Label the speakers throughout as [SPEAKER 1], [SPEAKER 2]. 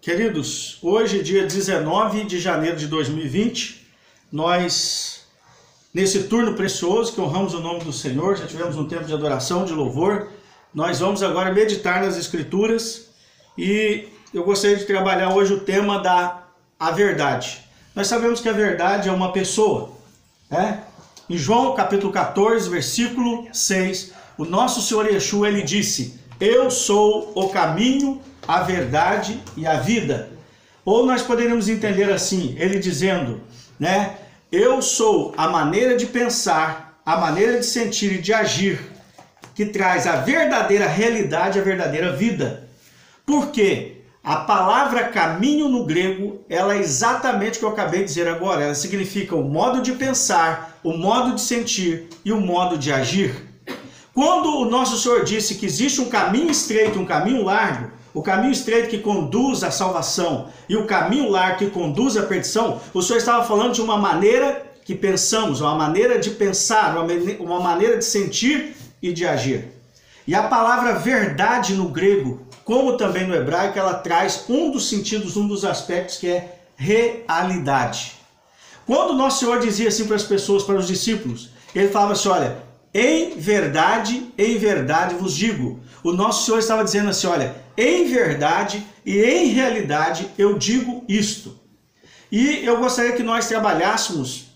[SPEAKER 1] Queridos, hoje, dia 19 de janeiro de 2020, nós, nesse turno precioso que honramos o nome do Senhor, já tivemos um tempo de adoração, de louvor, nós vamos agora meditar nas Escrituras e eu gostaria de trabalhar hoje o tema da verdade. Nós sabemos que a verdade é uma pessoa, né? Em João capítulo 14, versículo 6, o nosso Senhor Yeshua, ele disse: eu sou o caminho, a verdade e a vida. Ou nós poderíamos entender assim, ele dizendo, né? Eu sou a maneira de pensar, a maneira de sentir e de agir, que traz a verdadeira realidade, a verdadeira vida. Por quê? A palavra caminho no grego, ela é exatamente o que eu acabei de dizer agora. Ela significa o modo de pensar, o modo de sentir e o modo de agir. Quando o nosso Senhor disse que existe um caminho estreito e um caminho largo, o caminho estreito que conduz à salvação e o caminho largo que conduz à perdição, o Senhor estava falando de uma maneira que pensamos, uma maneira de pensar, uma maneira de sentir e de agir. E a palavra verdade no grego, como também no hebraico, ela traz um dos sentidos, um dos aspectos que é realidade. Quando o nosso Senhor dizia assim para as pessoas, para os discípulos, ele falava assim, olha, em verdade vos digo. O nosso Senhor estava dizendo assim, olha, em verdade e em realidade eu digo isto. E eu gostaria que nós trabalhássemos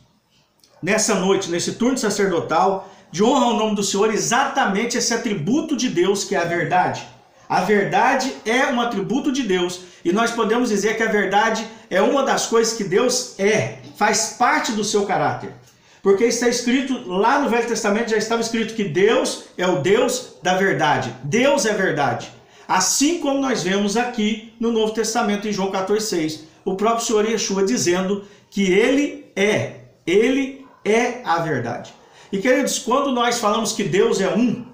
[SPEAKER 1] nessa noite, nesse turno sacerdotal, de honra ao nome do Senhor, exatamente esse atributo de Deus que é a verdade. A verdade é um atributo de Deus e nós podemos dizer que a verdade é uma das coisas que Deus é, faz parte do seu caráter. Porque está escrito, lá no Velho Testamento já estava escrito que Deus é o Deus da verdade. Deus é verdade. Assim como nós vemos aqui no Novo Testamento, em João 14,6, o próprio Senhor Yeshua dizendo que Ele é a verdade. E queridos, quando nós falamos que Deus é um,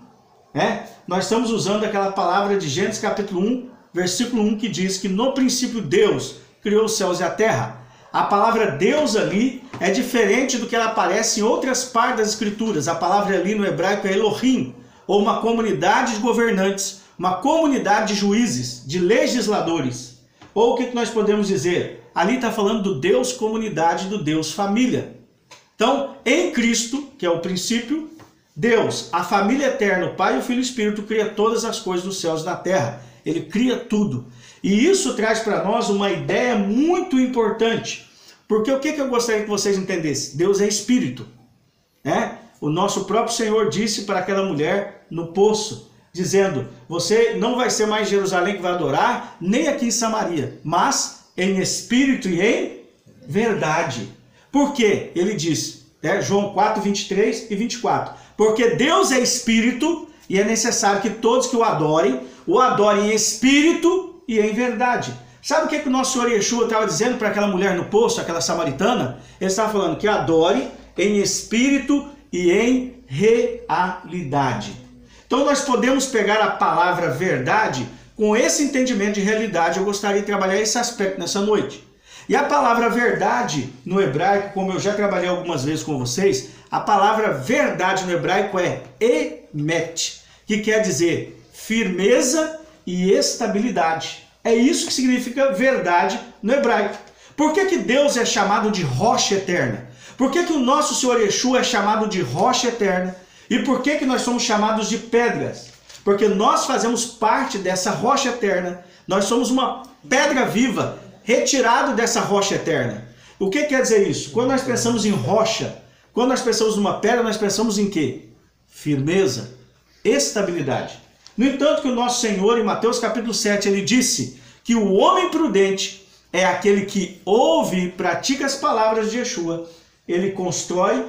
[SPEAKER 1] né, nós estamos usando aquela palavra de Gênesis capítulo 1, versículo 1, que diz que no princípio Deus criou os céus e a terra. A palavra Deus ali é diferente do que ela aparece em outras partes das Escrituras. A palavra ali no hebraico é Elohim, ou uma comunidade de governantes, uma comunidade de juízes, de legisladores. Ou o que nós podemos dizer? Ali está falando do Deus comunidade, do Deus família. Então, em Cristo, que é o princípio, Deus, a família eterna, o Pai, o Filho e o Espírito, cria todas as coisas dos céus e da terra. Ele cria tudo. E isso traz para nós uma ideia muito importante. Porque o que eu gostaria que vocês entendessem? Deus é Espírito, né? O nosso próprio Senhor disse para aquela mulher no poço, dizendo, você não vai ser mais Jerusalém que vai adorar, nem aqui em Samaria, mas em Espírito e em verdade. Por quê? Ele diz, João 4, 23 e 24, porque Deus é Espírito e é necessário que todos que o adorem em Espírito e em verdade. Sabe o que o nosso Senhor Yeshua estava dizendo para aquela mulher no poço, aquela samaritana? Ele estava falando que adore em espírito e em realidade. Então nós podemos pegar a palavra verdade com esse entendimento de realidade. Eu gostaria de trabalhar esse aspecto nessa noite. E a palavra verdade no hebraico, como eu já trabalhei algumas vezes com vocês, a palavra verdade no hebraico é emet, que quer dizer firmeza e estabilidade. É isso que significa verdade no hebraico. Por que Deus é chamado de rocha eterna? Por que o nosso Senhor Yeshua é chamado de rocha eterna? E por que nós somos chamados de pedras? Porque nós fazemos parte dessa rocha eterna. Nós somos uma pedra viva, retirado dessa rocha eterna. O que quer dizer isso? Quando nós pensamos em rocha, quando nós pensamos numa pedra, nós pensamos em quê? Firmeza, estabilidade. No entanto, que o nosso Senhor, em Mateus capítulo 7, ele disse que o homem prudente é aquele que ouve e pratica as palavras de Yeshua. Ele constrói,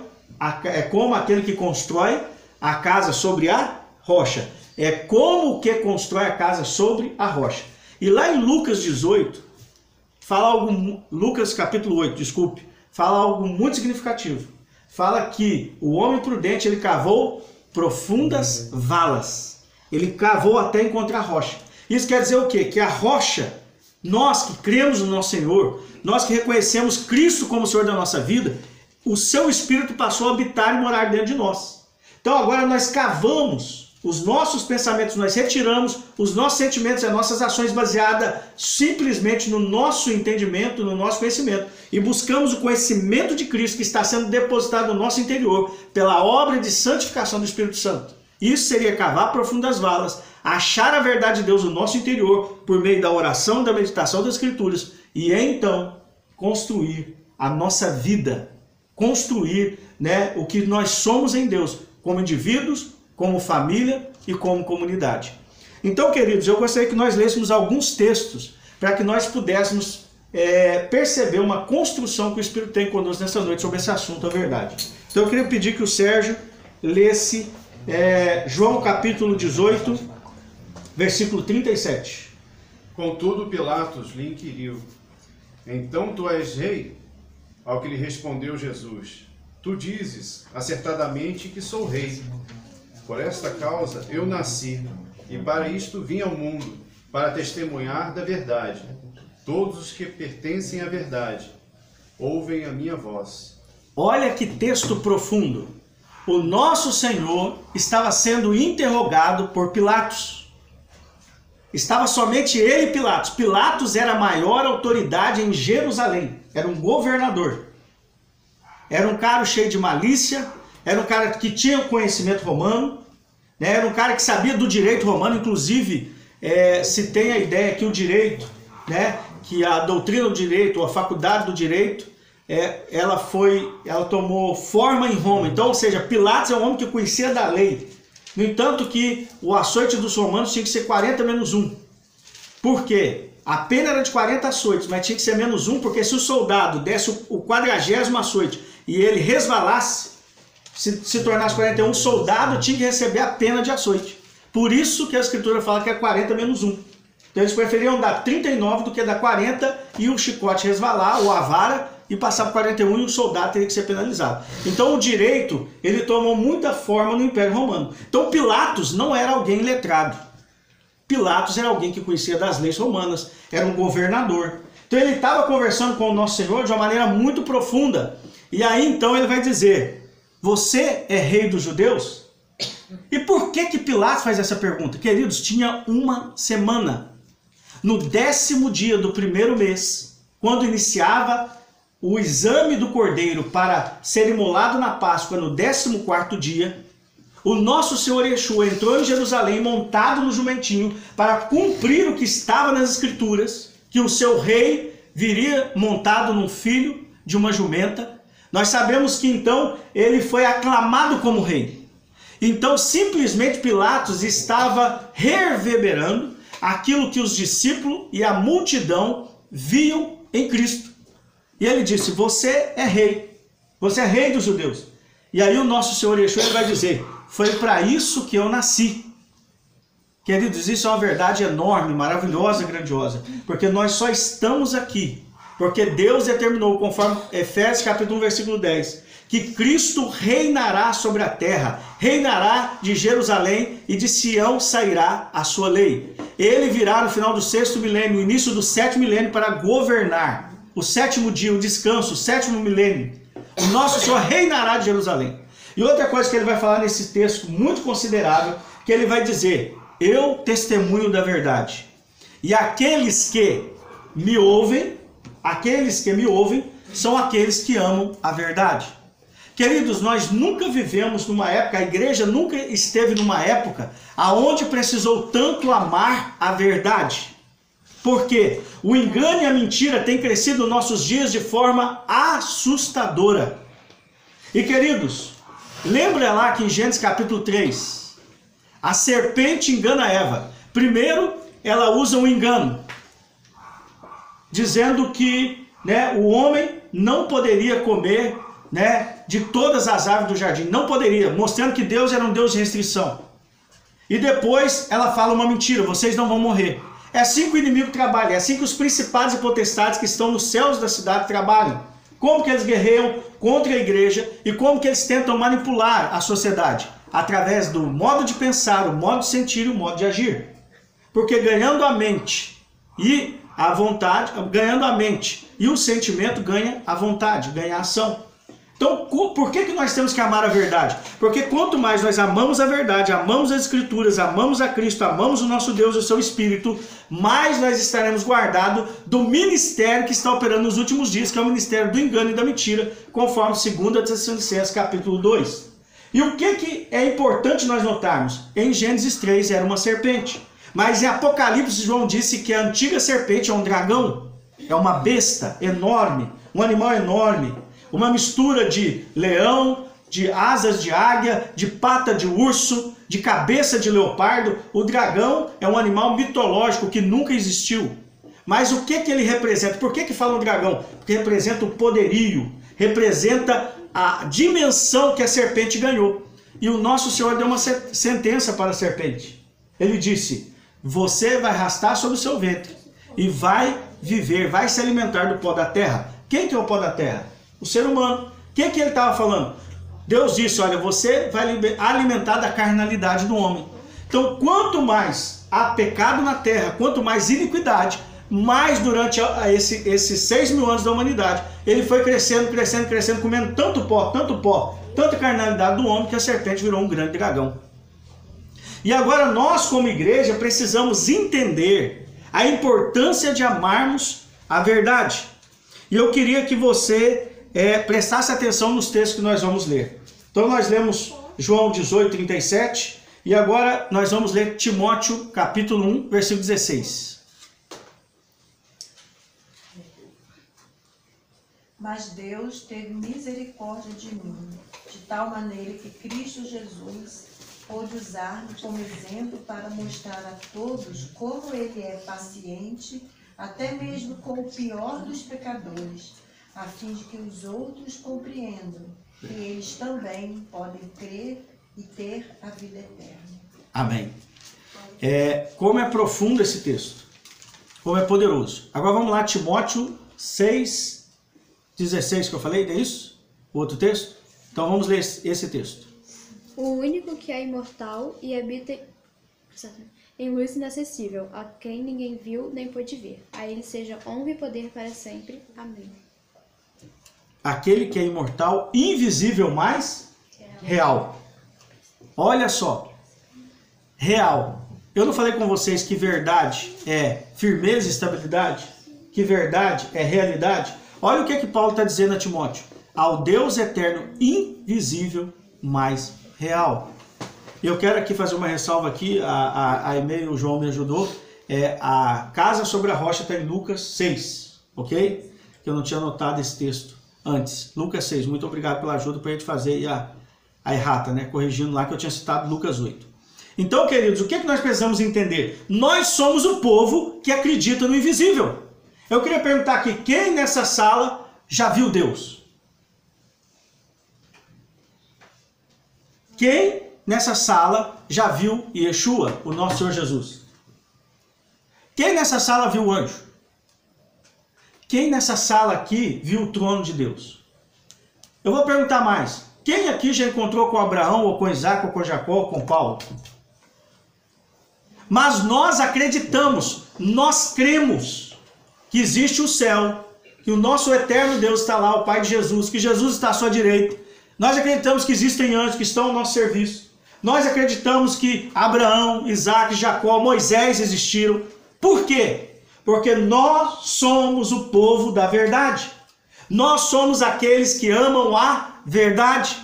[SPEAKER 1] é como aquele que constrói a casa sobre a rocha. É como o que constrói a casa sobre a rocha. E lá em Lucas 18, Lucas capítulo 8, desculpe, fala algo muito significativo. Fala que o homem prudente, ele cavou profundas valas. Ele cavou até encontrar a rocha. Isso quer dizer o quê? Que a rocha, nós que cremos no nosso Senhor, nós que reconhecemos Cristo como Senhor da nossa vida, o seu Espírito passou a habitar e morar dentro de nós. Então agora nós cavamos os nossos pensamentos nós retiramos, os nossos sentimentos e as nossas ações baseadas simplesmente no nosso entendimento, no nosso conhecimento. E buscamos o conhecimento de Cristo que está sendo depositado no nosso interior pela obra de santificação do Espírito Santo. Isso seria cavar profundas valas, achar a verdade de Deus no nosso interior por meio da oração, da meditação das Escrituras e então construir a nossa vida, construir, o que nós somos em Deus, como indivíduos, como família e como comunidade. Então, queridos, eu gostaria que nós lêssemos alguns textos para que nós pudéssemos perceber uma construção que o Espírito tem conosco nessa noite sobre esse assunto, a verdade. Então eu queria pedir que o Sérgio lesse João capítulo 18, versículo 37.
[SPEAKER 2] Contudo, Pilatos lhe inquiriu: então tu és rei? Ao que lhe respondeu Jesus: tu dizes acertadamente que sou rei. Por esta causa eu nasci, e para isto vim ao mundo, para testemunhar da verdade. Todos os que pertencem à verdade ouvem a minha voz.
[SPEAKER 1] Olha que texto profundo. O nosso Senhor estava sendo interrogado por Pilatos. Estava somente ele e Pilatos. Pilatos era a maior autoridade em Jerusalém. Era um governador. Era um cara cheio de malícia. Era um cara que tinha conhecimento romano. Era um cara que sabia do direito romano. Inclusive, se tem a ideia que o direito, que a doutrina do direito, ou a faculdade do direito, ela tomou forma em Roma. Então, ou seja, Pilatos é um homem que conhecia da lei. No entanto que o açoite dos romanos tinha que ser 40 menos 1. Por quê? A pena era de 40 açoites, mas tinha que ser menos 1, porque se o soldado desse o 40º açoite e ele resvalasse, se tornasse 41, o soldado tinha que receber a pena de açoite. Por isso que a Escritura fala que é 40 menos 1. Então eles preferiam dar 39 do que dar 40 e o chicote resvalar, ou a vara, e passar por 41 e o soldado teria que ser penalizado. Então o direito, ele tomou muita forma no Império Romano. Então Pilatos não era alguém letrado. Pilatos era alguém que conhecia das leis romanas, era um governador. Então ele estava conversando com o nosso Senhor de uma maneira muito profunda. E aí então ele vai dizer: você é rei dos judeus? E por que Pilatos faz essa pergunta? Queridos, tinha uma semana. No 10º dia do primeiro mês, quando iniciava o exame do cordeiro para ser imolado na Páscoa no 14º dia, o nosso Senhor Yeshua entrou em Jerusalém montado no jumentinho para cumprir o que estava nas Escrituras, que o seu rei viria montado num filho de uma jumenta. Nós sabemos que então ele foi aclamado como rei. Então simplesmente Pilatos estava reverberando aquilo que os discípulos e a multidão viam em Cristo. E ele disse: você é rei dos judeus. E aí o nosso Senhor Yeshua vai dizer: foi para isso que eu nasci. Queridos, isso é uma verdade enorme, maravilhosa, grandiosa, porque nós só estamos aqui porque Deus determinou, conforme Efésios capítulo 1, versículo 10, que Cristo reinará sobre a terra, reinará de Jerusalém e de Sião sairá a sua lei. Ele virá no final do 6º milênio, no início do 7º milênio, para governar. O 7º dia, o descanso, o 7º milênio. O nosso Senhor reinará de Jerusalém. E outra coisa que ele vai falar nesse texto muito considerável, que ele vai dizer: eu testemunho da verdade. E aqueles que me ouvem são aqueles que amam a verdade. Queridos, nós nunca vivemos numa época, a igreja nunca esteve numa época aonde precisou tanto amar a verdade. Porque o engano e a mentira têm crescido nos nossos dias de forma assustadora. E queridos, lembra lá que em Gênesis capítulo 3, a serpente engana Eva. Primeiro, ela usa um engano, dizendo que o homem não poderia comer de todas as árvores do jardim. Não poderia, mostrando que Deus era um Deus de restrição. E depois ela fala uma mentira: vocês não vão morrer. É assim que o inimigo trabalha, é assim que os principados e potestades que estão nos céus da cidade trabalham. Como que eles guerreiam contra a igreja e como que eles tentam manipular a sociedade? Através do modo de pensar, o modo de sentir e o modo de agir. Porque ganhando a mente e a vontade, ganhando a mente e o sentimento, ganha a vontade, ganha a ação. Então, por que nós temos que amar a verdade? Porque quanto mais nós amamos a verdade, amamos as Escrituras, amamos a Cristo, amamos o nosso Deus e o seu Espírito, mais nós estaremos guardados do ministério que está operando nos últimos dias, que é o ministério do engano e da mentira, conforme 2 Tessalonicenses capítulo 2. E o que é importante nós notarmos? Em Gênesis 3 era uma serpente, mas em Apocalipse João disse que a antiga serpente é um dragão, é uma besta enorme, um animal enorme, uma mistura de leão, de asas de águia, de pata de urso, de cabeça de leopardo. O dragão é um animal mitológico que nunca existiu. Mas o que ele representa? Por que falam dragão? Porque representa o poderio, representa a dimensão que a serpente ganhou. E o nosso Senhor deu uma sentença para a serpente. Ele disse: você vai arrastar sobre o seu ventre e vai viver, vai se alimentar do pó da terra. Quem que é o pó da terra? O ser humano. O que ele estava falando? Deus disse: olha, você vai alimentar da carnalidade do homem. Então, quanto mais há pecado na terra, quanto mais iniquidade, mais durante esses 6 mil anos da humanidade, ele foi crescendo, crescendo, crescendo, comendo tanto pó, tanta carnalidade do homem, que a serpente virou um grande dragão. E agora nós, como igreja, precisamos entender a importância de amarmos a verdade. E eu queria que você prestasse atenção nos textos que nós vamos ler. Então nós lemos João 18, 37, e agora nós vamos ler Timóteo capítulo 1, versículo 16.
[SPEAKER 3] Mas Deus teve misericórdia de mim, de tal maneira que Cristo Jesus pôde usar-me como exemplo para mostrar a todos como ele é paciente, até mesmo com o pior dos pecadores, a fim de que os outros compreendam que eles também podem crer e ter a vida eterna.
[SPEAKER 1] Amém. Como é profundo esse texto, como é poderoso. Agora vamos lá, Timóteo 6, 16 que eu falei, não é isso? O outro texto? Então vamos ler esse texto.
[SPEAKER 4] O único que é imortal e habita em luz inacessível, a quem ninguém viu nem pôde ver. A ele seja honra e poder para sempre. Amém.
[SPEAKER 1] Aquele que é imortal, invisível, mas real. Olha só. Real. Eu não falei com vocês que verdade é firmeza e estabilidade? Que verdade é realidade? Olha o que Paulo está dizendo a Timóteo. Ao Deus eterno, invisível, mas real. Eu quero aqui fazer uma ressalva aqui, a e-mail, o João me ajudou. A casa sobre a rocha está em Lucas 6, ok? Que eu não tinha anotado esse texto antes. Lucas 6, muito obrigado pela ajuda para a gente fazer a errata, né? Corrigindo lá que eu tinha citado Lucas 8. Então, queridos, o que nós precisamos entender? Nós somos o povo que acredita no invisível. Eu queria perguntar aqui, quem nessa sala já viu Deus? Quem nessa sala já viu Yeshua, o nosso Senhor Jesus? Quem nessa sala viu o anjo? Quem nessa sala aqui viu o trono de Deus? Eu vou perguntar mais. Quem aqui já encontrou com Abraão, ou com Isaac, ou com Jacó, ou com Paulo? Mas nós acreditamos, nós cremos que existe o céu, que o nosso eterno Deus está lá, o Pai de Jesus, que Jesus está à sua direita. Nós acreditamos que existem anjos que estão ao nosso serviço. Nós acreditamos que Abraão, Isaac, Jacó, Moisés existiram. Por quê? Porque nós somos o povo da verdade. Nós somos aqueles que amam a verdade.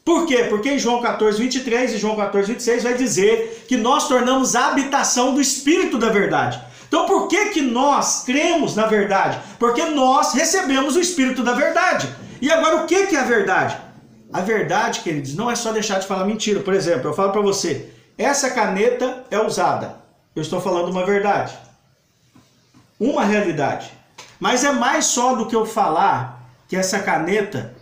[SPEAKER 1] Por quê? Porque em João 14, 23 e João 14, 26 vai dizer que nós tornamos a habitação do Espírito da verdade. Então por que nós cremos na verdade? Porque nós recebemos o Espírito da verdade. E agora o que é a verdade? A verdade, queridos, não é só deixar de falar mentira. Por exemplo, eu falo para você, essa caneta é usada. Eu estou falando uma verdade. Uma realidade. Mas é mais só do que eu falar que essa caneta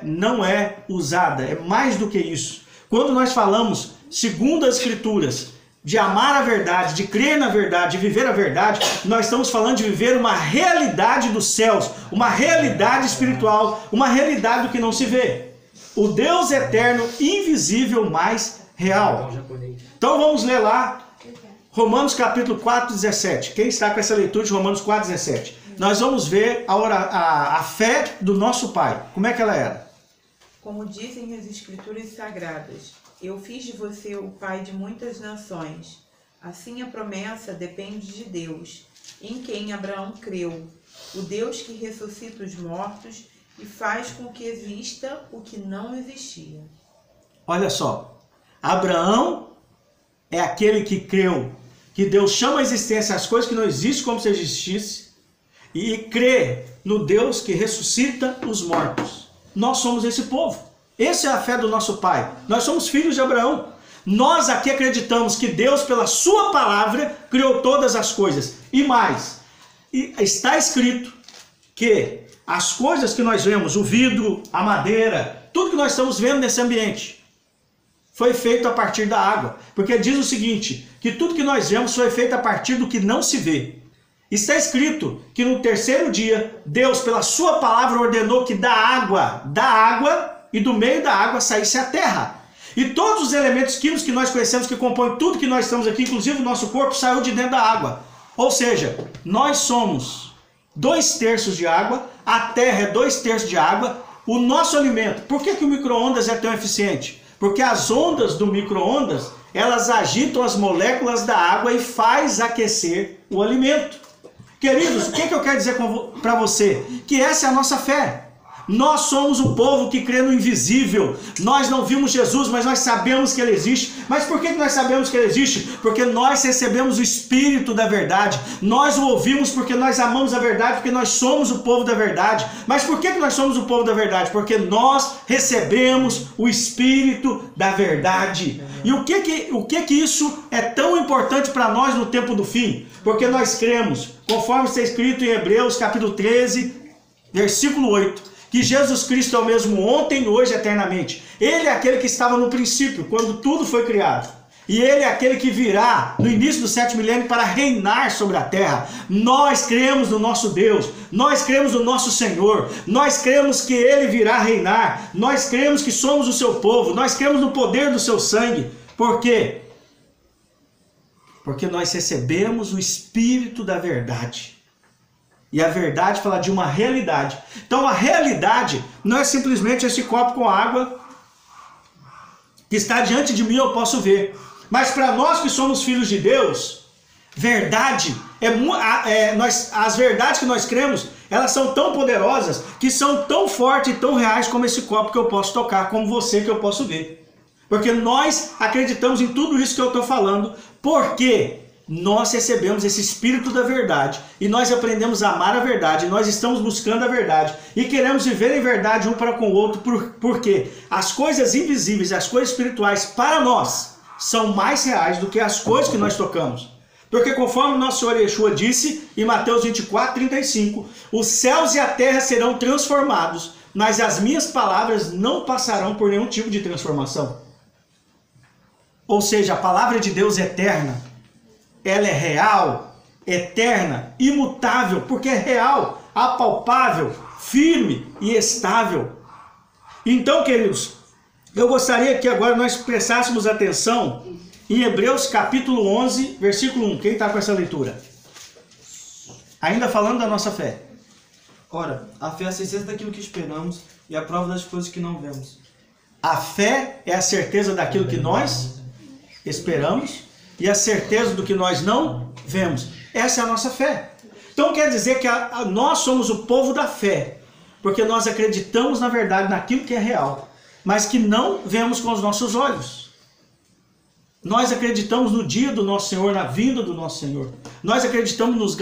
[SPEAKER 1] não é usada. É mais do que isso. Quando nós falamos, segundo as Escrituras, de amar a verdade, de crer na verdade, de viver a verdade, nós estamos falando de viver uma realidade dos céus, uma realidade espiritual, uma realidade do que não se vê. O Deus eterno, invisível, mas real. Então vamos ler lá Romanos capítulo 4, 17. Quem está com essa leitura de Romanos 4, 17? Nós vamos ver a fé do nosso pai. Como é que ela era?
[SPEAKER 5] como dizem as Escrituras Sagradas: eu fiz de você o pai de muitas nações. Assim a promessa depende de Deus, em quem Abraão creu, o Deus que ressuscita os mortos e faz com que exista o que não existia.
[SPEAKER 1] Olha só, Abraão é aquele que creu que Deus chama à existência as coisas que não existem como se existisse, e crê no Deus que ressuscita os mortos. Nós somos esse povo. Essa é a fé do nosso pai. Nós somos filhos de Abraão. Nós aqui acreditamos que Deus, pela sua palavra, criou todas as coisas. E mais, está escrito que as coisas que nós vemos, o vidro, a madeira, tudo que nós estamos vendo nesse ambiente, foi feito a partir da água. Porque diz o seguinte, que tudo que nós vemos foi feito a partir do que não se vê. Está escrito que no terceiro dia, Deus, pela sua palavra, ordenou que da água e do meio da água saísse a terra. E todos os elementos químicos que nós conhecemos, que compõem tudo que nós estamos aqui, inclusive o nosso corpo, saiu de dentro da água. Ou seja, nós somos 2/3 de água, a terra é 2/3 de água, o nosso alimento. Por que o micro-ondas é tão eficiente? Porque as ondas do micro-ondas, elas agitam as moléculas da água e faz aquecer o alimento. Queridos, o que eu quero dizer para você? Que essa é a nossa fé. Nós somos o povo que crê no invisível. Nós não vimos Jesus, mas nós sabemos que Ele existe. Mas por que nós sabemos que Ele existe? Porque nós recebemos o Espírito da verdade. Nós o ouvimos porque nós amamos a verdade, porque nós somos o povo da verdade. Mas por que nós somos o povo da verdade? Porque nós recebemos o Espírito da verdade. E o que isso é tão importante para nós no tempo do fim? Porque nós cremos, conforme está escrito em Hebreus capítulo 13, versículo 8, que Jesus Cristo é o mesmo ontem, hoje e eternamente. Ele é aquele que estava no princípio, quando tudo foi criado. E Ele é aquele que virá no início do 7º milênio para reinar sobre a terra. Nós cremos no nosso Deus, nós cremos no nosso Senhor, nós cremos que Ele virá reinar, nós cremos que somos o seu povo, nós cremos no poder do seu sangue. Por quê? Porque nós recebemos o Espírito da verdade. E a verdade fala de uma realidade. Então a realidade não é simplesmente esse copo com água que está diante de mim, eu posso ver. Mas para nós que somos filhos de Deus, verdade, as verdades que nós cremos, elas são tão poderosas, que são tão fortes e tão reais como esse copo que eu posso tocar, como você que eu posso ver. Porque nós acreditamos em tudo isso que eu estou falando, porque nós recebemos esse Espírito da verdade e nós aprendemos a amar a verdade, nós estamos buscando a verdade e queremos viver em verdade um para com o outro, porque as coisas invisíveis e as coisas espirituais para nós são mais reais do que as coisas que nós tocamos. Porque conforme o nosso Senhor Yeshua disse em Mateus 24:35, os céus e a terra serão transformados, mas as minhas palavras não passarão por nenhum tipo de transformação. Ou seja, a palavra de Deus é eterna. Ela é real, eterna, imutável, porque é real, apalpável, firme e estável. Então, queridos, eu gostaria que agora nós prestássemos atenção em Hebreus capítulo 11, versículo 1. Quem está com essa leitura? Ainda falando da nossa fé.
[SPEAKER 6] Ora, a fé é a certeza daquilo que esperamos e a prova das coisas que não vemos.
[SPEAKER 1] A fé é a certeza daquilo que nós esperamos e a certeza do que nós não vemos. Essa é a nossa fé. Então quer dizer que nós somos o povo da fé, porque nós acreditamos na verdade, naquilo que é real, mas que não vemos com os nossos olhos. Nós acreditamos no dia do nosso Senhor, na vinda do nosso Senhor. Nós acreditamos nos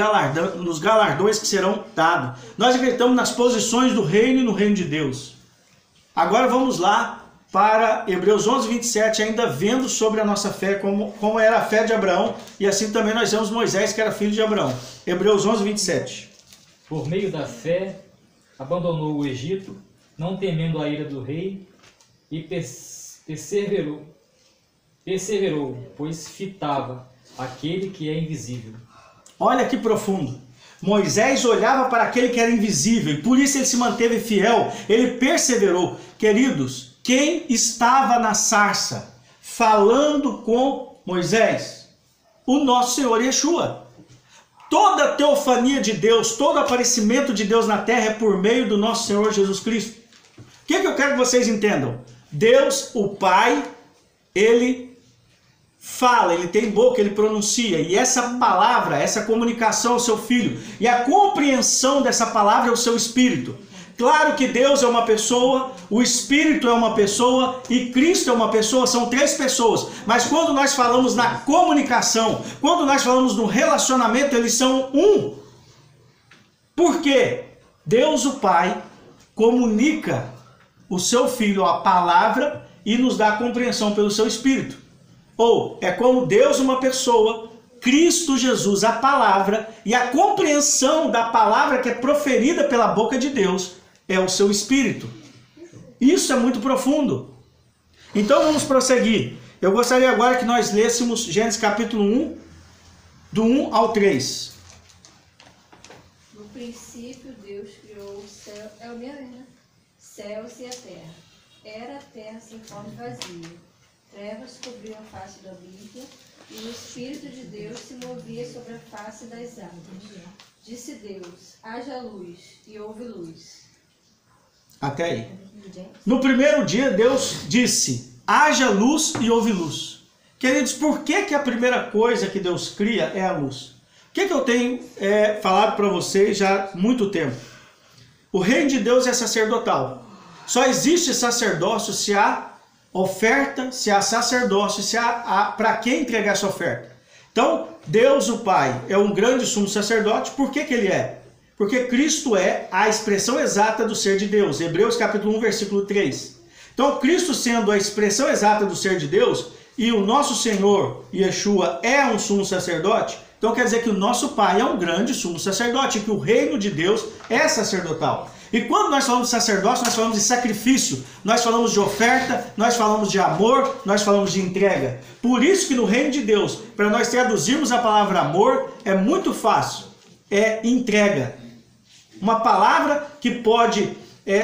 [SPEAKER 1] galardões que serão dados. Nós acreditamos nas posições do reino e no reino de Deus. Agora vamos lá para Hebreus 11, 27, ainda vendo sobre a nossa fé, como era a fé de Abraão, e assim também nós vemos Moisés, que era filho de Abraão. Hebreus 11, 27.
[SPEAKER 7] Por meio da fé, abandonou o Egito, não temendo a ira do rei, e perseverou, pois fitava aquele que é invisível.
[SPEAKER 1] Olha que profundo. Moisés olhava para aquele que era invisível, e por isso ele se manteve fiel, ele perseverou. Queridos, quem estava na sarça falando com Moisés? O nosso Senhor Yeshua. Toda a teofania de Deus, todo aparecimento de Deus na terra é por meio do nosso Senhor Jesus Cristo. que eu quero que vocês entendam? Deus, o Pai, ele fala, ele tem boca, ele pronuncia, e essa palavra, essa comunicação ao seu Filho, e a compreensão dessa palavra é o seu Espírito. Claro que Deus é uma pessoa, o Espírito é uma pessoa e Cristo é uma pessoa, são três pessoas. Mas quando nós falamos na comunicação, quando nós falamos no relacionamento, eles são um. Por quê? Deus, o Pai, comunica o seu Filho a palavra e nos dá a compreensão pelo seu Espírito. Ou é como Deus, uma pessoa, Cristo Jesus, a palavra, e a compreensão da palavra que é proferida pela boca de Deus é o seu Espírito. Isso é muito profundo. Então vamos prosseguir. Eu gostaria agora que nós lêssemos Gênesis capítulo 1, do 1 ao 3.
[SPEAKER 8] No princípio Deus criou o céu, é o mesmo, né? Céus e a terra. Era a terra sem forma e vazia. Trevas cobriam a face do abismo, e o Espírito de Deus se movia sobre a face das águas. Disse Deus, haja luz, e houve luz.
[SPEAKER 1] Até aí. No primeiro dia, Deus disse, haja luz e houve luz. Queridos, por que a primeira coisa que Deus cria é a luz? O que eu tenho falado para vocês já há muito tempo? O reino de Deus é sacerdotal. Só existe sacerdócio se há oferta, se há sacerdócio, se há para quem entregar essa oferta. Então, Deus, o Pai, é um grande sumo sacerdote. Por que ele é? Porque Cristo é a expressão exata do ser de Deus. Hebreus capítulo 1, versículo 3. Então, Cristo sendo a expressão exata do ser de Deus, e o nosso Senhor, Yeshua, é um sumo sacerdote, então quer dizer que o nosso Pai é um grande sumo sacerdote, que o reino de Deus é sacerdotal. E quando nós falamos de sacerdócio, nós falamos de sacrifício, nós falamos de oferta, nós falamos de amor, nós falamos de entrega. Por isso que no reino de Deus, para nós traduzirmos a palavra amor, é muito fácil, é entrega. Uma palavra que pode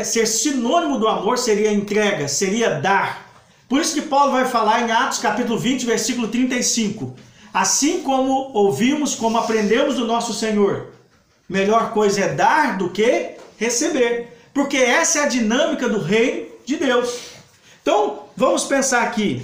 [SPEAKER 1] ser sinônimo do amor seria entrega, seria dar. Por isso que Paulo vai falar em Atos capítulo 20, versículo 35. Assim como ouvimos, como aprendemos do nosso Senhor, melhor coisa é dar do que receber. Porque essa é a dinâmica do reino de Deus. Então, vamos pensar aqui.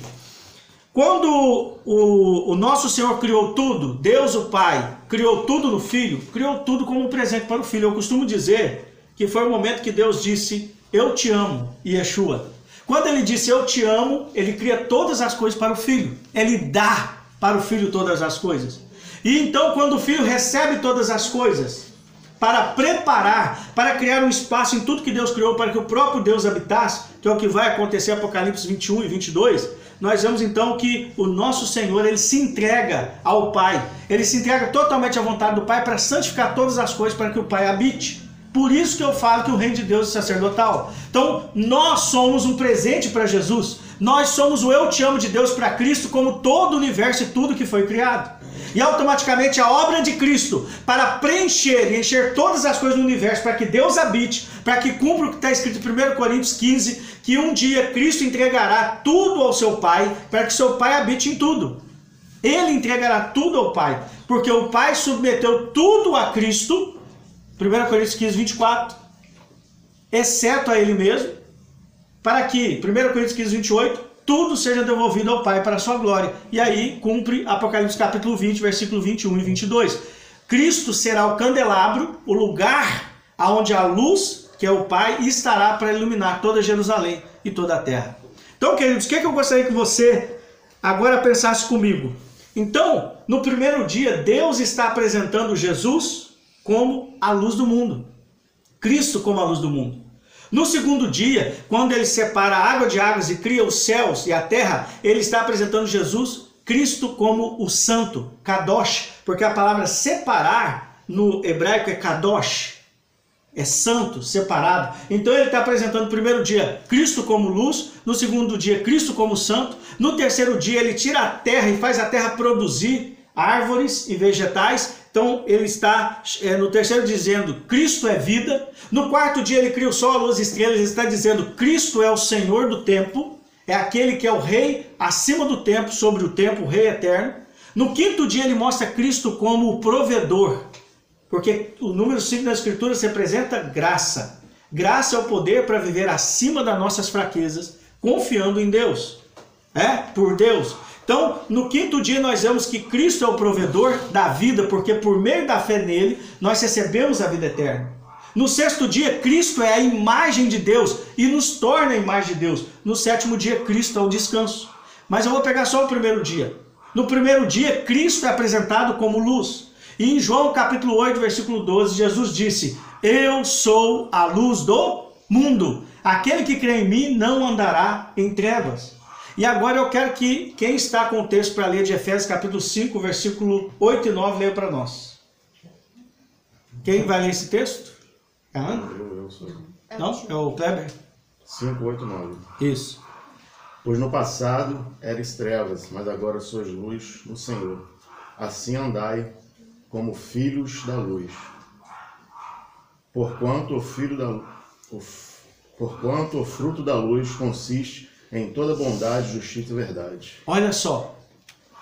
[SPEAKER 1] Quando o nosso Senhor criou tudo, Deus o Pai criou tudo no Filho, criou tudo como um presente para o Filho. Eu costumo dizer que foi o momento que Deus disse, eu te amo, Yeshua. Quando ele disse eu te amo, ele cria todas as coisas para o Filho. Ele dá para o Filho todas as coisas. E então quando o Filho recebe todas as coisas, para preparar, para criar um espaço em tudo que Deus criou, para que o próprio Deus habitasse, que é o que vai acontecer em Apocalipse 21 e 22, nós vemos então que o nosso Senhor, ele se entrega ao Pai. Ele se entrega totalmente à vontade do Pai para santificar todas as coisas para que o Pai habite. Por isso que eu falo que o reino de Deus é sacerdotal. Então, nós somos um presente para Jesus. Nós somos o eu te amo de Deus para Cristo, como todo o universo e tudo que foi criado. E automaticamente a obra de Cristo para preencher e encher todas as coisas do universo, para que Deus habite, para que cumpra o que está escrito em 1 Coríntios 15, que um dia Cristo entregará tudo ao seu Pai, para que seu Pai habite em tudo. Ele entregará tudo ao Pai, porque o Pai submeteu tudo a Cristo, 1 Coríntios 15, 24, exceto a Ele mesmo, para que, 1 Coríntios 15, 28, tudo seja devolvido ao Pai para a sua glória. E aí cumpre Apocalipse capítulo 20, versículo 21 e 22. Cristo será o candelabro, o lugar onde a luz, que é o Pai, estará para iluminar toda Jerusalém e toda a terra. Então, queridos, o que eu gostaria que você agora pensasse comigo? Então, no primeiro dia, Deus está apresentando Jesus como a luz do mundo. Cristo como a luz do mundo. No segundo dia, quando ele separa a água de águas e cria os céus e a terra, ele está apresentando Jesus, Cristo, como o santo, Kadosh, porque a palavra separar no hebraico é Kadosh, é santo, separado. Então ele está apresentando no primeiro dia Cristo como luz, no segundo dia Cristo como santo, no terceiro dia ele tira a terra e faz a terra produzir árvores e vegetais. Então ele está no terceiro dizendo Cristo é vida. No quarto dia ele cria o sol, a luz e estrelas. Ele está dizendo Cristo é o Senhor do tempo. É aquele que é o rei acima do tempo, sobre o tempo, o rei eterno. No quinto dia ele mostra Cristo como o provedor. Porque o número 5 da Escritura representa graça. Graça é o poder para viver acima das nossas fraquezas, confiando em Deus. Por Deus. Então, no quinto dia nós vemos que Cristo é o provedor da vida, porque por meio da fé nele, nós recebemos a vida eterna. No sexto dia, Cristo é a imagem de Deus e nos torna a imagem de Deus. No sétimo dia, Cristo é o descanso. Mas eu vou pegar só o primeiro dia. No primeiro dia, Cristo é apresentado como luz. E em João capítulo 8, versículo 12, Jesus disse: eu sou a luz do mundo. Aquele que crê em mim não andará em trevas. E agora eu quero que quem está com o texto para ler de Efésios capítulo 5, versículo 8 e 9, leia para nós. Quem vai ler esse texto? É a Ana?
[SPEAKER 2] Eu sou.
[SPEAKER 1] Não? É o Kleber?
[SPEAKER 2] 5, 8, 9.
[SPEAKER 1] Isso.
[SPEAKER 2] Pois no passado eres trevas, mas agora sois luz no Senhor. Assim andai como filhos da luz. Porquanto o fruto da luz consiste em toda bondade, justiça e verdade.
[SPEAKER 1] Olha só.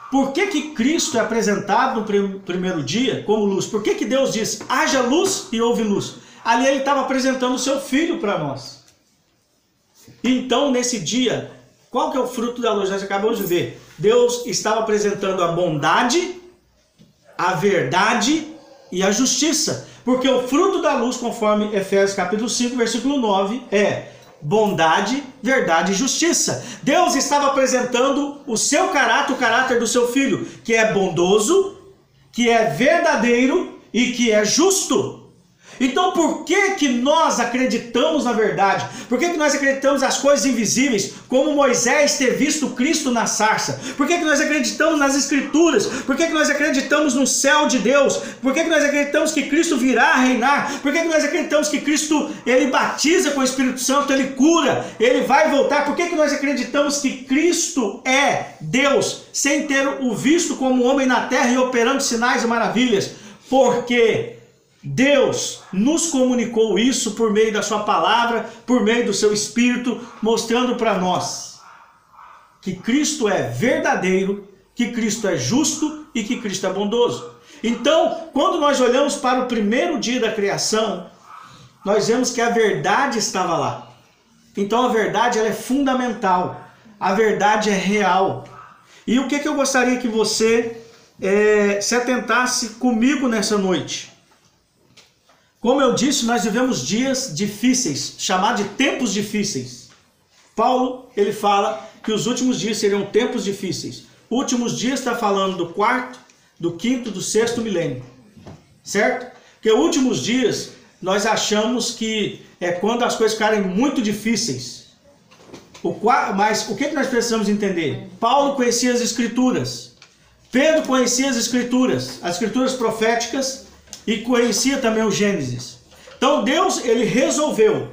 [SPEAKER 1] Por que Cristo é apresentado no primeiro dia como luz? Por que Deus diz, haja luz e houve luz? Ali ele estava apresentando o seu filho para nós. Então, nesse dia, qual que é o fruto da luz? Nós acabamos de ver. Deus estava apresentando a bondade, a verdade e a justiça. Porque o fruto da luz, conforme Efésios capítulo 5, versículo 9, é bondade, verdade e justiça. Deus estava apresentando o seu caráter, o caráter do seu filho, que é bondoso, que é verdadeiro e que é justo. Então por que nós acreditamos na verdade? Por que nós acreditamos nas coisas invisíveis, como Moisés ter visto Cristo na sarça? Por que nós acreditamos nas Escrituras? Por que nós acreditamos no céu de Deus? Por que nós acreditamos que Cristo virá a reinar? Por que nós acreditamos que Cristo, ele batiza com o Espírito Santo, ele cura, ele vai voltar? Por que nós acreditamos que Cristo é Deus, sem ter o visto como homem na terra e operando sinais e maravilhas? Porque Deus nos comunicou isso por meio da sua palavra, por meio do seu Espírito, mostrando para nós que Cristo é verdadeiro, que Cristo é justo e que Cristo é bondoso. Então, quando nós olhamos para o primeiro dia da criação, nós vemos que a verdade estava lá. Então a verdade ela é fundamental, a verdade é real. E o que eu gostaria que você se atentasse comigo nessa noite? Como eu disse, nós vivemos dias difíceis, chamados de tempos difíceis. Paulo, ele fala que os últimos dias seriam tempos difíceis. Últimos dias está falando do quarto, do quinto, do sexto milênio. Certo? Porque últimos dias nós achamos que é quando as coisas ficarem muito difíceis. Mas o que nós precisamos entender? Paulo conhecia as Escrituras. Pedro conhecia as Escrituras proféticas, e conhecia também o Gênesis. Então Deus, ele resolveu,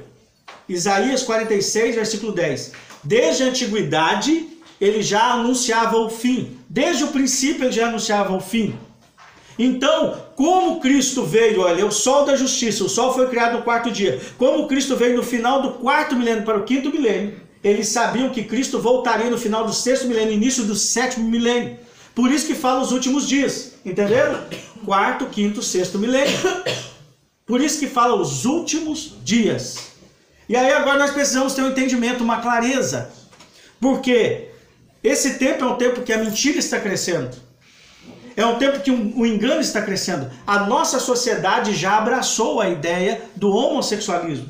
[SPEAKER 1] Isaías 46, versículo 10, desde a antiguidade ele já anunciava o fim, desde o princípio ele já anunciava o fim. Então, como Cristo veio, olha, o sol da justiça, o sol foi criado no quarto dia, como Cristo veio no final do quarto milênio para o quinto milênio, eles sabiam que Cristo voltaria no final do sexto milênio, início do sétimo milênio. Por isso que fala os últimos dias, entenderam? Quarto, quinto, sexto milênio. Por isso que fala os últimos dias. E aí agora nós precisamos ter um entendimento, uma clareza. Porque esse tempo é um tempo que a mentira está crescendo. É um tempo que o engano está crescendo. A nossa sociedade já abraçou a ideia do homossexualismo.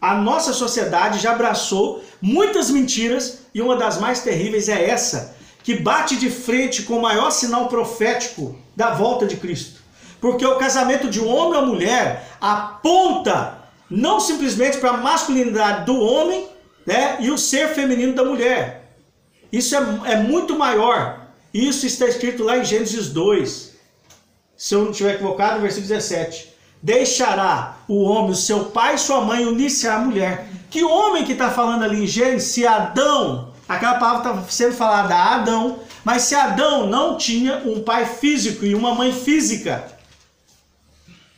[SPEAKER 1] A nossa sociedade já abraçou muitas mentiras e uma das mais terríveis é essa, que bate de frente com o maior sinal profético da volta de Cristo. Porque o casamento de um homem ou mulher aponta não simplesmente para a masculinidade do homem, né, e o ser feminino da mulher. Isso é muito maior. Isso está escrito lá em Gênesis 2. Se eu não estiver equivocado, no versículo 17. Deixará o homem, o seu pai e sua mãe, unir-se à mulher. Que homem que está falando ali em Gênesis? Se Adão... Aquela palavra está sendo falada a Adão, mas se Adão não tinha um pai físico e uma mãe física,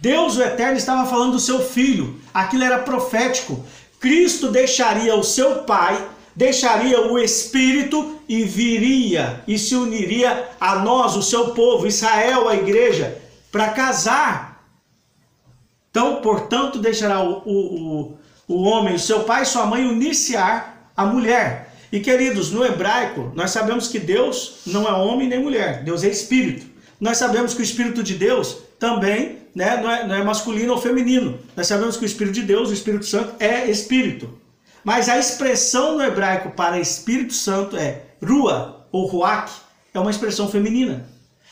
[SPEAKER 1] Deus, o Eterno, estava falando do seu filho. Aquilo era profético. Cristo deixaria o seu pai, deixaria o Espírito e viria e se uniria a nós, o seu povo, Israel, a igreja, para casar. Então, portanto, deixará o homem, o seu pai e sua mãe, unir-se-á a mulher. E, queridos, no hebraico, nós sabemos que Deus não é homem nem mulher. Deus é espírito. Nós sabemos que o Espírito de Deus também, né, não é masculino ou feminino. Nós sabemos que o Espírito de Deus, o Espírito Santo, é espírito. Mas a expressão no hebraico para Espírito Santo é rua ou ruach, é uma expressão feminina.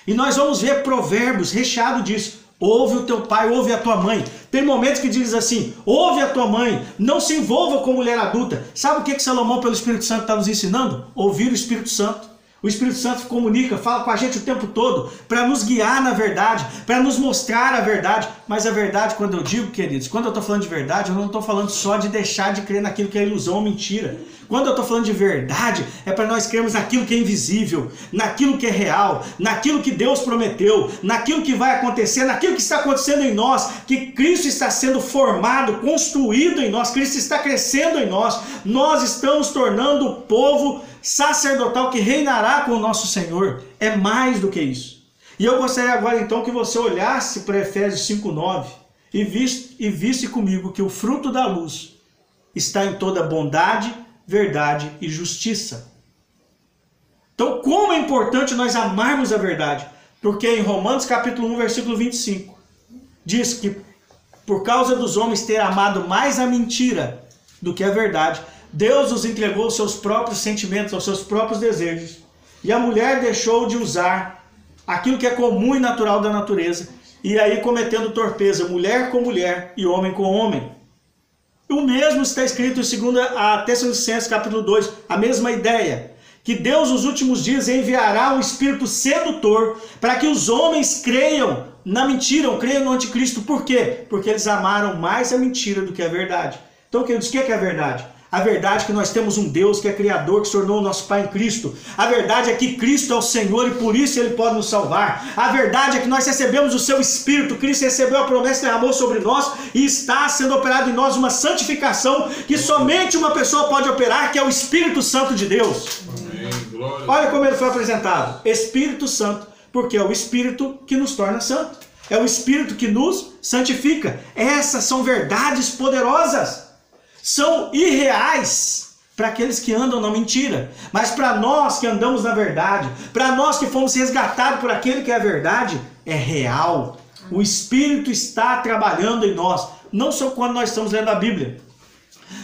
[SPEAKER 1] E nós vamos ver Provérbios recheado disso. Ouve o teu pai, ouve a tua mãe. Tem momentos que diz assim, ouve a tua mãe, não se envolva com mulher adulta. Sabe o que Salomão, pelo Espírito Santo, está nos ensinando? Ouvir o Espírito Santo. O Espírito Santo comunica, fala com a gente o tempo todo, para nos guiar na verdade, para nos mostrar a verdade. Mas a verdade, quando eu digo, queridos, quando eu estou falando de verdade, eu não estou falando só de deixar de crer naquilo que é ilusão ou mentira. Quando eu estou falando de verdade, é para nós crermos naquilo que é invisível, naquilo que é real, naquilo que Deus prometeu, naquilo que vai acontecer, naquilo que está acontecendo em nós, que Cristo está sendo formado, construído em nós, Cristo está crescendo em nós, nós estamos tornando o povo sacerdotal que reinará com o nosso Senhor. É mais do que isso. E eu gostaria agora então que você olhasse para Efésios 5:9 e visse comigo que o fruto da luz está em toda bondade, verdade e justiça. Então, como é importante nós amarmos a verdade? Porque em Romanos capítulo 1, versículo 25, diz que por causa dos homens ter amado mais a mentira do que a verdade, Deus os entregou aos seus próprios sentimentos, aos seus próprios desejos. E a mulher deixou de usar aquilo que é comum e natural da natureza, e aí cometendo torpeza, mulher com mulher e homem com homem. O mesmo está escrito em 2 Tessalonicenses capítulo 2, a mesma ideia, que Deus nos últimos dias enviará um espírito sedutor para que os homens creiam na mentira, ou creiam no anticristo. Por quê? Porque eles amaram mais a mentira do que a verdade. Então, queridos, o que é a verdade? A verdade é que nós temos um Deus que é Criador, que se tornou o nosso Pai em Cristo. A verdade é que Cristo é o Senhor e por isso Ele pode nos salvar. A verdade é que nós recebemos o Seu Espírito. Cristo recebeu a promessa, derramou sobre nós e está sendo operado em nós uma santificação que somente uma pessoa pode operar, que é o Espírito Santo de Deus. Amém. Olha como ele foi apresentado. Espírito Santo, porque é o Espírito que nos torna santo. É o Espírito que nos santifica. Essas são verdades poderosas. São irreais para aqueles que andam na mentira, mas para nós que andamos na verdade, para nós que fomos resgatados por aquele que é a verdade, é real. O Espírito está trabalhando em nós, não só quando nós estamos lendo a Bíblia,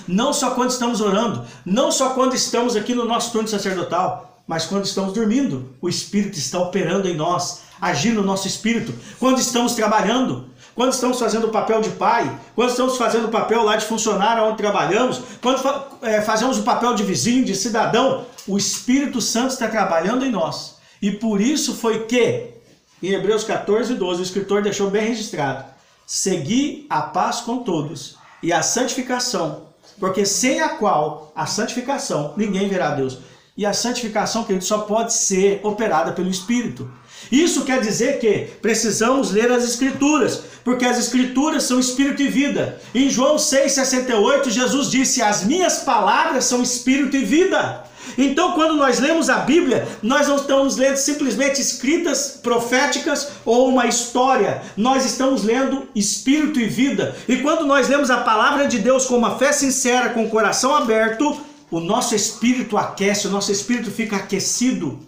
[SPEAKER 1] não só quando estamos orando, não só quando estamos aqui no nosso turno sacerdotal, mas quando estamos dormindo, o Espírito está operando em nós, agindo no nosso espírito, quando estamos trabalhando, quando estamos fazendo o papel de pai, quando estamos fazendo o papel lá de funcionário onde trabalhamos, quando fazemos o papel de vizinho, de cidadão, o Espírito Santo está trabalhando em nós. E por isso foi que, em Hebreus 14:12, o escritor deixou bem registrado: segui a paz com todos e a santificação, porque sem a qual, a santificação, ninguém verá Deus. E a santificação, querido, só pode ser operada pelo Espírito. Isso quer dizer que precisamos ler as Escrituras, porque as Escrituras são Espírito e vida. Em João 6,68, Jesus disse: as minhas palavras são Espírito e vida. Então, quando nós lemos a Bíblia, nós não estamos lendo simplesmente escritas proféticas ou uma história. Nós estamos lendo Espírito e vida. E quando nós lemos a palavra de Deus com uma fé sincera, com o coração aberto, o nosso espírito aquece, o nosso espírito fica aquecido.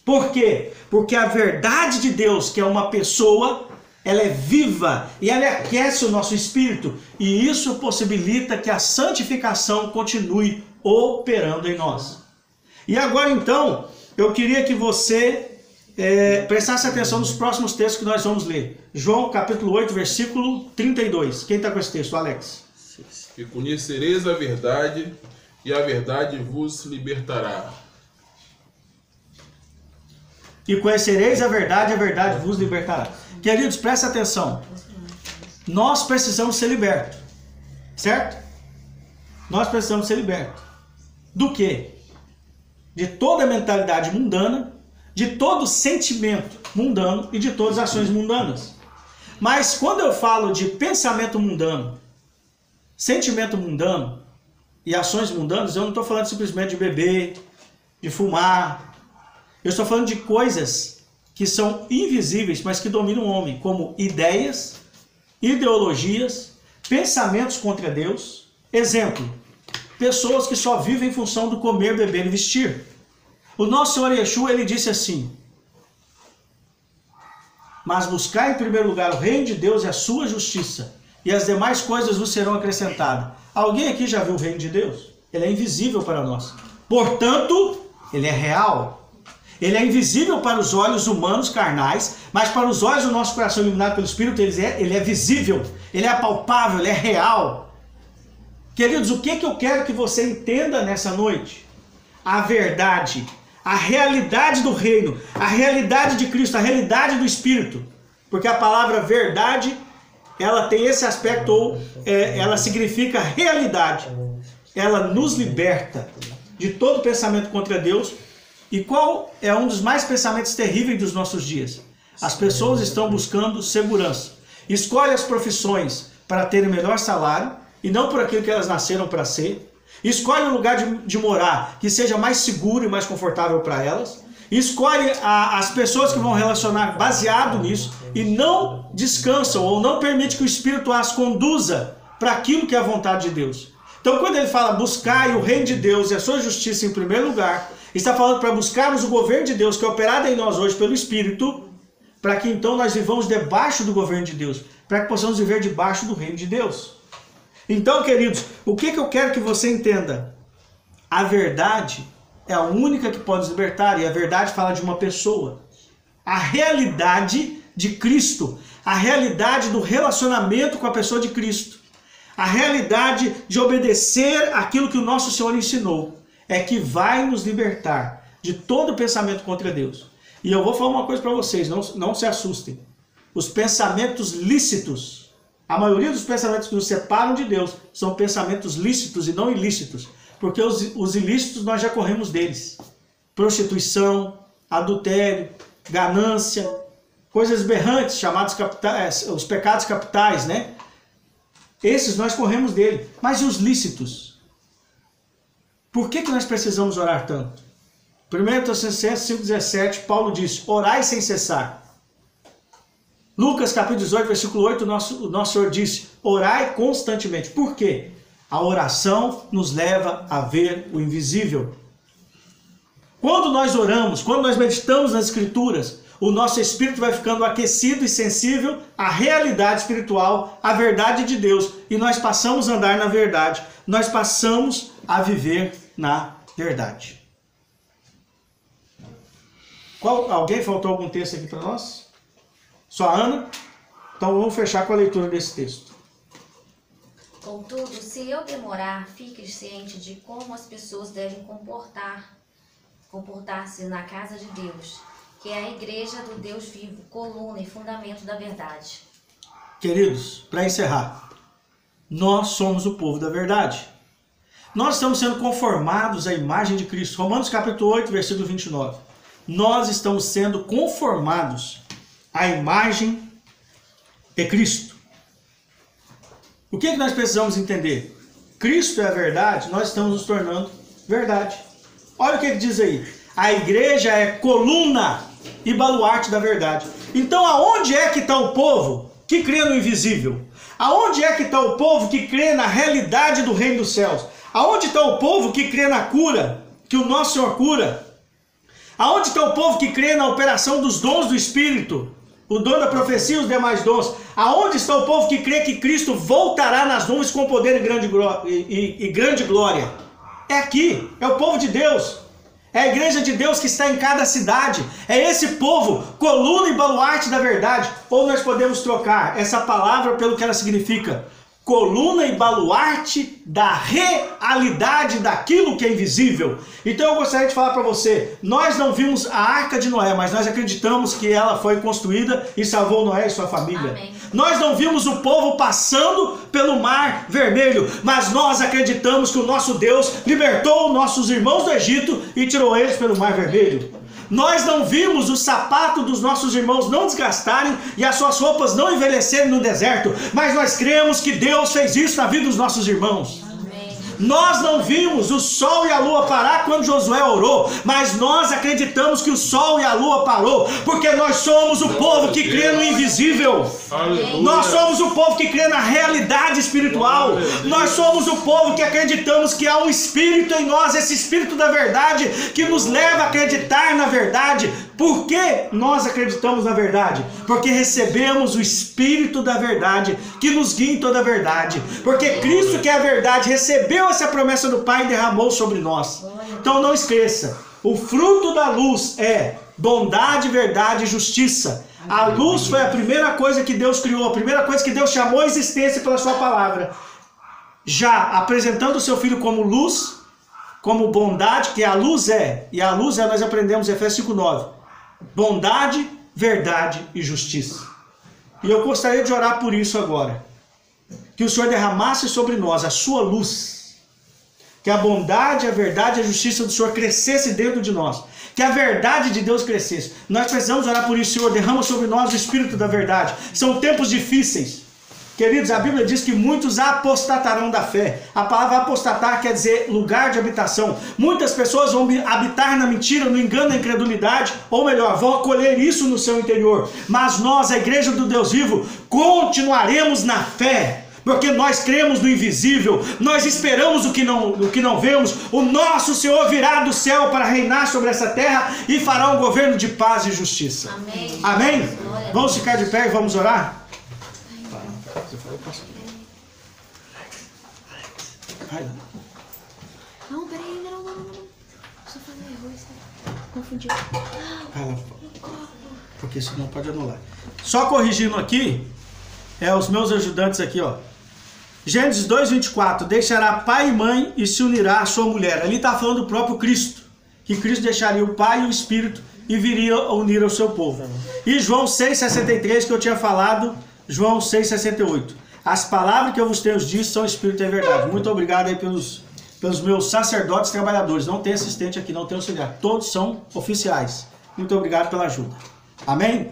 [SPEAKER 1] Por quê? Porque a verdade de Deus, que é uma pessoa, ela é viva e ela aquece o nosso espírito. E isso possibilita que a santificação continue operando em nós. E agora então, eu queria que você prestasse atenção nos próximos textos que nós vamos ler. João capítulo 8, versículo 32. Quem está com esse texto? Alex.
[SPEAKER 9] E conhecereis a verdade, e a verdade vos libertará.
[SPEAKER 1] E conhecereis a verdade vos libertará. Queridos, prestem atenção. Nós precisamos ser libertos. Certo? Nós precisamos ser libertos. Do quê? De toda a mentalidade mundana, de todo sentimento mundano e de todas as ações mundanas. Mas quando eu falo de pensamento mundano, sentimento mundano e ações mundanas, eu não estou falando simplesmente de beber, de fumar. Eu estou falando de coisas que são invisíveis, mas que dominam o homem, como ideias ideologias, pensamentos contra Deus. Exemplo, pessoas que só vivem em função do comer, beber e vestir. O nosso Senhor Yeshua, ele disse assim: mas buscar em primeiro lugar o reino de Deus e a sua justiça, e as demais coisas vos serão acrescentadas. Alguém aqui já viu o reino de Deus? Ele é invisível para nós. Portanto, ele é real. Ele é invisível para os olhos humanos carnais, mas para os olhos do nosso coração iluminado pelo Espírito, ele é visível, ele é apalpável, ele é real. Queridos, o que eu quero que você entenda nessa noite? A verdade, a realidade do reino, a realidade de Cristo, a realidade do Espírito. Porque a palavra verdade, ela tem esse aspecto, ou ela significa realidade. Ela nos liberta de todo pensamento contra Deus. E qual é um dos mais pensamentos terríveis dos nossos dias? As pessoas estão buscando segurança. Escolhem as profissões para terem melhor salário e não por aquilo que elas nasceram para ser. Escolhem um lugar de morar que seja mais seguro e mais confortável para elas. Escolhem as pessoas que vão relacionar baseado nisso e não descansam ou não permite que o Espírito as conduza para aquilo que é a vontade de Deus. Então, quando ele fala buscai o reino de Deus e a sua justiça em primeiro lugar, está falando para buscarmos o governo de Deus que é operado em nós hoje pelo Espírito, para que então nós vivamos debaixo do governo de Deus, para que possamos viver debaixo do reino de Deus. Então, queridos, o que eu quero que você entenda? A verdade é a única que pode nos libertar, e a verdade fala de uma pessoa. A realidade de Cristo, a realidade do relacionamento com a pessoa de Cristo, a realidade de obedecer aquilo que o nosso Senhor ensinou, é que vai nos libertar de todo pensamento contra Deus. E eu vou falar uma coisa para vocês, não se assustem. Os pensamentos lícitos, a maioria dos pensamentos que nos separam de Deus, são pensamentos lícitos e não ilícitos. Porque os ilícitos nós já corremos deles. Prostituição, adultério, ganância, coisas berrantes, chamados os pecados capitais, né? Esses nós corremos dele. Mas e os lícitos? Por que nós precisamos orar tanto? 1 Tessalonicenses 5,17, Paulo diz, orai sem cessar. Lucas capítulo 18, versículo 8, o nosso Senhor disse, orai constantemente. Por quê? A oração nos leva a ver o invisível. Quando nós oramos, quando nós meditamos nas Escrituras, o nosso espírito vai ficando aquecido e sensível à realidade espiritual, à verdade de Deus. E nós passamos a andar na verdade. Nós passamos a viver na verdade. Alguém faltou algum texto aqui para nós? Só a Ana? Então vamos fechar com a leitura desse texto.
[SPEAKER 10] Contudo, se eu demorar, fique ciente de como as pessoas devem comportar-se na casa de Deus, que é a igreja do Deus vivo, coluna e fundamento da verdade.
[SPEAKER 1] Queridos, para encerrar, nós somos o povo da verdade. Nós estamos sendo conformados à imagem de Cristo. Romanos capítulo 8, versículo 29. Nós estamos sendo conformados à imagem de Cristo. O que nós precisamos entender? Cristo é a verdade, nós estamos nos tornando verdade. Olha o que ele diz aí. A igreja é coluna e baluarte da verdade. Então aonde é que está o povo que crê no invisível? Aonde é que está o povo que crê na realidade do reino dos céus? Aonde está o povo que crê na cura, que o nosso Senhor cura? Aonde está o povo que crê na operação dos dons do Espírito? O dom da profecia e os demais dons. Aonde está o povo que crê que Cristo voltará nas nuvens com poder e grande glória? É aqui, é o povo de Deus. É a igreja de Deus que está em cada cidade. É esse povo, coluna e baluarte da verdade. Ou nós podemos trocar essa palavra pelo que ela significa. Coluna e baluarte da realidade daquilo que é invisível. Então eu gostaria de falar para você, nós não vimos a Arca de Noé, mas nós acreditamos que ela foi construída e salvou Noé e sua família.
[SPEAKER 10] Amém.
[SPEAKER 1] Nós não vimos o povo passando pelo Mar Vermelho, mas nós acreditamos que o nosso Deus libertou nossos irmãos do Egito e tirou eles pelo Mar Vermelho. Nós não vimos o sapato dos nossos irmãos não desgastarem e as suas roupas não envelhecerem no deserto, mas nós cremos que Deus fez isso na vida dos nossos irmãos.
[SPEAKER 10] Amém.
[SPEAKER 1] Nós não vimos o sol e a lua parar quando Josué orou, mas nós acreditamos que o sol e a lua parou, porque nós somos o povo que crê no invisível.
[SPEAKER 9] Aleluia.
[SPEAKER 1] Nós somos o povo que crê na realidade espiritual. Nós somos o povo que acreditamos que há um Espírito em nós, esse Espírito da verdade, que nos leva a acreditar na verdade. Por que nós acreditamos na verdade? Porque recebemos o Espírito da verdade, que nos guia em toda a verdade. Porque Cristo, que é a verdade, recebeu essa promessa do Pai e derramou sobre nós. Então não esqueça, o fruto da luz é bondade, verdade e justiça. A luz foi a primeira coisa que Deus criou, a primeira coisa que Deus chamou à existência pela sua palavra. Já apresentando o seu Filho como luz, como bondade, que a luz é, e a luz é, nós aprendemos em Efésios 5:9, bondade, verdade e justiça. E eu gostaria de orar por isso agora. Que o Senhor derramasse sobre nós a sua luz. Que a bondade, a verdade e a justiça do Senhor crescesse dentro de nós. Que a verdade de Deus crescesse. Nós precisamos orar por isso, Senhor. Derrama sobre nós o Espírito da verdade. São tempos difíceis. Queridos, a Bíblia diz que muitos apostatarão da fé. A palavra apostatar quer dizer lugar de habitação. Muitas pessoas vão habitar na mentira, no engano, na incredulidade, ou melhor, vão acolher isso no seu interior. Mas nós, a igreja do Deus vivo, continuaremos na fé. Porque nós cremos no invisível, nós esperamos o que não vemos. O nosso Senhor virá do céu para reinar sobre essa terra e fará um governo de paz e justiça.
[SPEAKER 10] Amém.
[SPEAKER 1] Amém? Vamos ficar de pé e vamos orar? Vai lá.
[SPEAKER 4] Não, peraí, não. Só falei arroz, confundi.
[SPEAKER 1] Vai lá. Porque senão pode anular. Só corrigindo aqui, os meus ajudantes aqui, ó. Gênesis 2:24, deixará pai e mãe e se unirá à sua mulher. Ali está falando do próprio Cristo, que Cristo deixaria o pai e o Espírito e viria a unir ao seu povo. E João 6,63, que eu tinha falado, João 6,68. As palavras que eu vos tenho dito são Espírito e verdade. Muito obrigado aí pelos meus sacerdotes trabalhadores. Não tem assistente aqui, não tem auxiliar. Todos são oficiais. Muito obrigado pela ajuda. Amém?